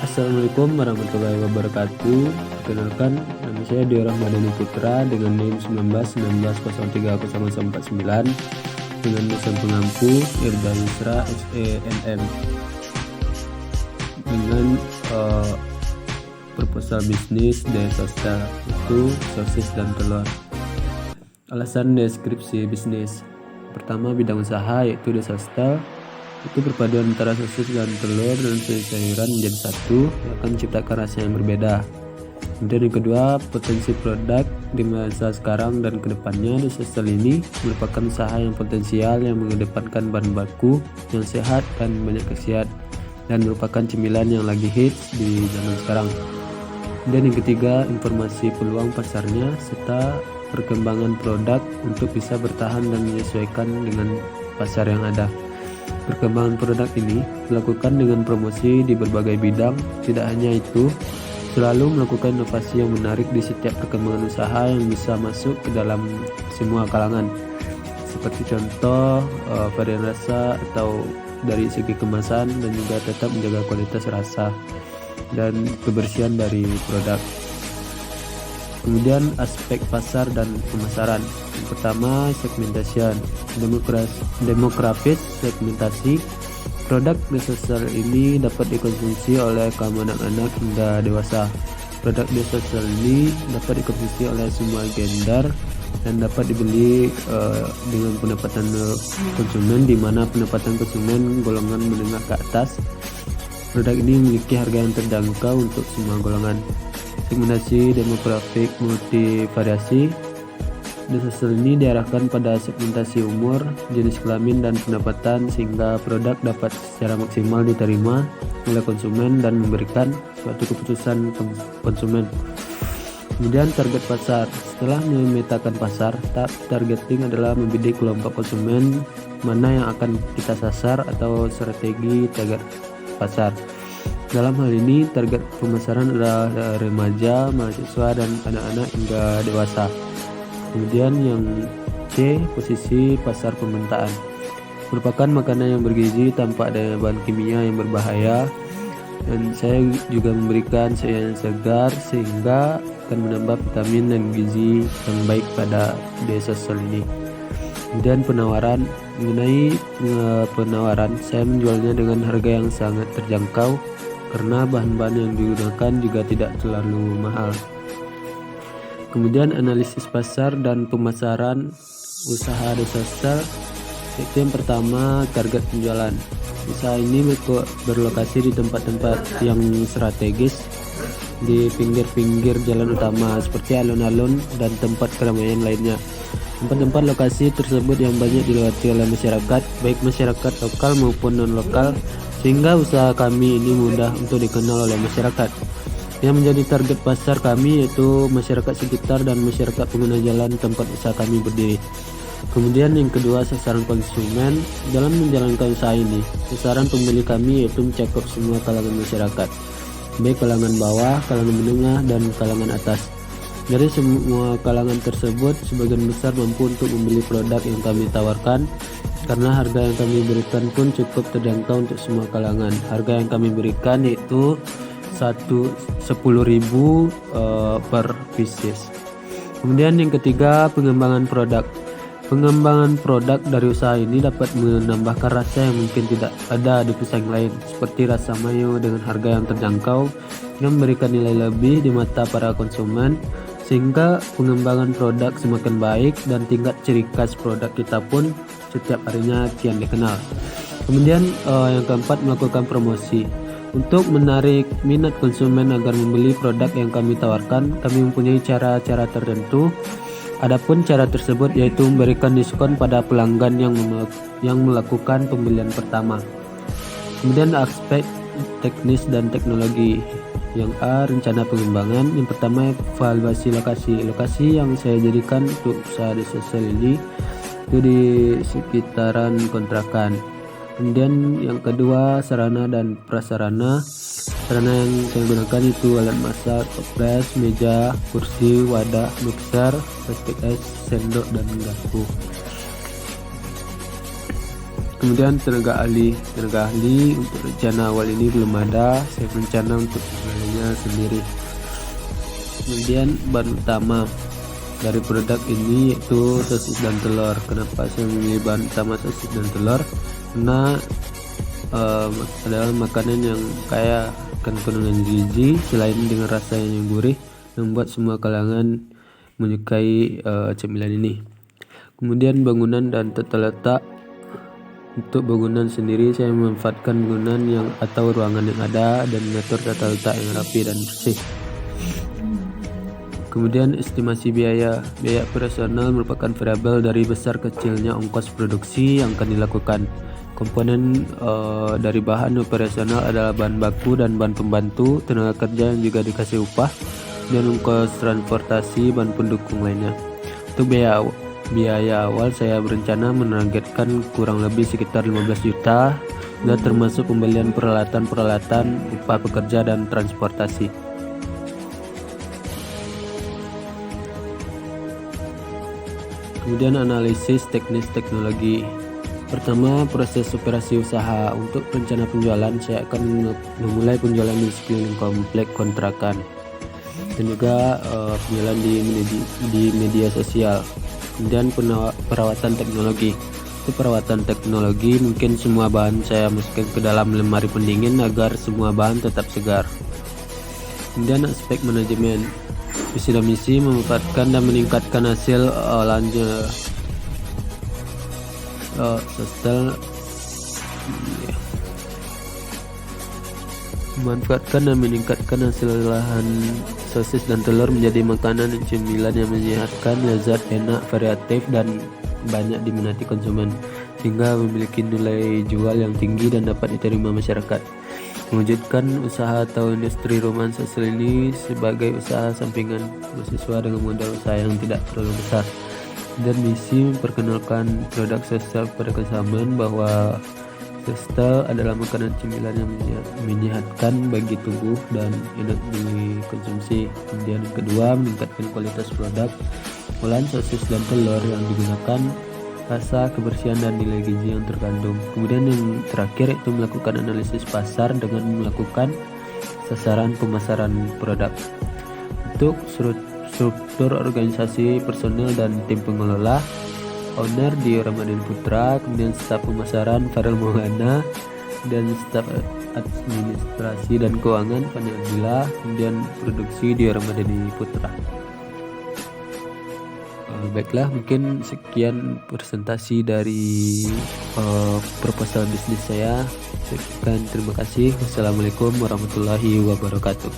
Assalamualaikum warahmatullahi wabarakatuh. Perkenalkan, nama saya Dwi Rahmadani Putra dengan NIM 1919030049 dengan dosen pengampu Irda Yusra SENM dengan proposal bisnis desostel itu sosis dan telur. Alasan deskripsi bisnis: pertama, bidang usaha yaitu desostel itu perpaduan antara sosis dan telur dan sayuran menjadi satu yang akan menciptakan rasa yang berbeda. Kemudian yang kedua, potensi produk di masa sekarang dan kedepannya. Desostel ini merupakan usaha yang potensial yang mengedepankan bahan baku yang sehat dan banyak khasiat dan merupakan cemilan yang lagi hits di zaman sekarang. Dan yang ketiga, informasi peluang pasarnya serta perkembangan produk untuk bisa bertahan dan menyesuaikan dengan pasar yang ada. Perkembangan produk ini dilakukan dengan promosi di berbagai bidang. Tidak hanya itu, selalu melakukan inovasi yang menarik di setiap perkembangan usaha yang bisa masuk ke dalam semua kalangan. Seperti contoh varian rasa atau dari segi kemasan, dan juga tetap menjaga kualitas rasa dan kebersihan dari produk. Kemudian aspek pasar dan pemasaran. Yang pertama, segmentation, demografis segmentasi. Produk desostel ini dapat dikonsumsi oleh kaum anak-anak hingga dewasa. Produk desostel ini dapat dikonsumsi oleh semua gender dan dapat dibeli dengan pendapatan konsumen, di mana pendapatan konsumen golongan menengah ke atas. Produk ini memiliki harga yang terjangkau untuk semua golongan. Segmentasi demografik multivariasi. Desostel ini diarahkan pada segmentasi umur, jenis kelamin, dan pendapatan sehingga produk dapat secara maksimal diterima oleh konsumen dan memberikan suatu keputusan konsumen. Kemudian target pasar. Setelah memetakan pasar, tahap targeting adalah membidik kelompok konsumen mana yang akan kita sasar atau strategi target pasar. Dalam hal ini, target pemasaran adalah remaja, mahasiswa, dan anak-anak hingga dewasa. Kemudian yang C, posisi pasar permintaan. Merupakan makanan yang bergizi tanpa adanya bahan kimia yang berbahaya, dan saya juga memberikan sayuran segar sehingga akan menambah vitamin dan gizi yang baik pada desostel ini. Kemudian penawaran. Mengenai penawaran, saya menjualnya dengan harga yang sangat terjangkau karena bahan-bahan yang digunakan juga tidak terlalu mahal. Kemudian analisis pasar dan pemasaran usaha desostel. Itu yang pertama, target penjualan. Usaha ini berlokasi di tempat-tempat yang strategis di pinggir-pinggir jalan utama seperti alun-alun dan tempat keramaian lainnya. Tempat-tempat lokasi tersebut yang banyak dilewati oleh masyarakat, baik masyarakat lokal maupun non-lokal, sehingga usaha kami ini mudah untuk dikenal oleh masyarakat. Yang menjadi target pasar kami yaitu masyarakat sekitar dan masyarakat pengguna jalan tempat usaha kami berdiri. Kemudian yang kedua, sasaran konsumen. Dalam menjalankan usaha ini, sasaran pembeli kami yaitu mencakup semua kalangan masyarakat, baik kalangan bawah, kalangan menengah, dan kalangan atas. Dari semua kalangan tersebut, sebagian besar mampu untuk membeli produk yang kami tawarkan karena harga yang kami berikan pun cukup terjangkau untuk semua kalangan. Harga yang kami berikan yaitu 10.000 per pieces. Kemudian yang ketiga, pengembangan produk. Pengembangan produk dari usaha ini dapat menambahkan rasa yang mungkin tidak ada di pesaing lain, seperti rasa mayo dengan harga yang terjangkau yang memberikan nilai lebih di mata para konsumen, sehingga pengembangan produk semakin baik dan tingkat ciri khas produk kita pun setiap harinya kian dikenal. Kemudian yang keempat, melakukan promosi. Untuk menarik minat konsumen agar membeli produk yang kami tawarkan, kami mempunyai cara-cara tertentu. Adapun cara tersebut yaitu memberikan diskon pada pelanggan yang melakukan pembelian pertama. Kemudian aspek teknis dan teknologi. Yang A, rencana pengembangan. Yang pertama, evaluasi lokasi. Lokasi yang saya jadikan untuk usaha desostel ini itu di sekitaran kontrakan. Kemudian yang kedua, sarana dan prasarana. Sarana yang saya gunakan itu alat masak, toples, meja, kursi, wadah, mixer, plastik es, sendok, dan garpu. Kemudian tenaga ahli untuk rencana awal ini belum ada, saya berencana untuk memulainya sendiri. Kemudian bahan utama dari produk ini yaitu sosis dan telur. Kenapa saya memilih bahan utama sosis dan telur? Karena adalah makanan yang kaya akan kandungan gizi, selain dengan rasa yang gurih membuat semua kalangan menyukai cemilan ini. Kemudian bangunan dan tata letak. Untuk bangunan sendiri saya memanfaatkan bangunan yang atau ruangan yang ada dan mengatur tata letak yang rapi dan bersih. Kemudian estimasi biaya operasional merupakan variabel dari besar kecilnya ongkos produksi yang akan dilakukan. Komponen dari bahan operasional adalah bahan baku dan bahan pembantu, tenaga kerja yang juga dikasih upah, dan ongkos transportasi bahan pendukung lainnya. Untuk biaya awal saya berencana menargetkan kurang lebih sekitar 15 juta, dan termasuk pembelian peralatan, upah pekerja dan transportasi. Kemudian analisis teknis teknologi. Pertama, proses operasi usaha. Untuk rencana penjualan, saya akan memulai penjualan di sekeliling komplek kontrakan dan juga penjualan di media sosial. Kemudian perawatan teknologi. Untuk perawatan teknologi, mungkin semua bahan saya masukkan ke dalam lemari pendingin agar semua bahan tetap segar. Kemudian aspek manajemen. Visi dan misi memanfaatkan dan meningkatkan hasil olahan sosis dan telur menjadi makanan cemilan yang menyehatkan, lezat, enak, variatif, dan banyak diminati konsumen, sehingga memiliki nilai jual yang tinggi dan dapat diterima masyarakat. Mewujudkan usaha atau industri rumahan sosial ini sebagai usaha sampingan mahasiswa dengan modal usaha yang tidak terlalu besar. Dan misi memperkenalkan produk sosial kepada konsumen bahwa sosial adalah makanan cemilan yang menyehatkan bagi tubuh dan enak dikonsumsi. Kemudian kedua, meningkatkan kualitas produk olahan sosis dan telur yang digunakan, rasa, kebersihan, dan nilai gizi yang terkandung. Kemudian yang terakhir itu melakukan analisis pasar dengan melakukan sasaran pemasaran produk. Untuk struktur organisasi personil dan tim pengelola, owner Dio Ramadhani Putra, kemudian staf pemasaran Farel Mohana, dan staf administrasi dan keuangan Fani Abdillah, kemudian produksi Dio Ramadhani Putra. Baiklah, mungkin sekian presentasi dari proposal bisnis saya. Sekian, terima kasih. Wassalamualaikum warahmatullahi wabarakatuh.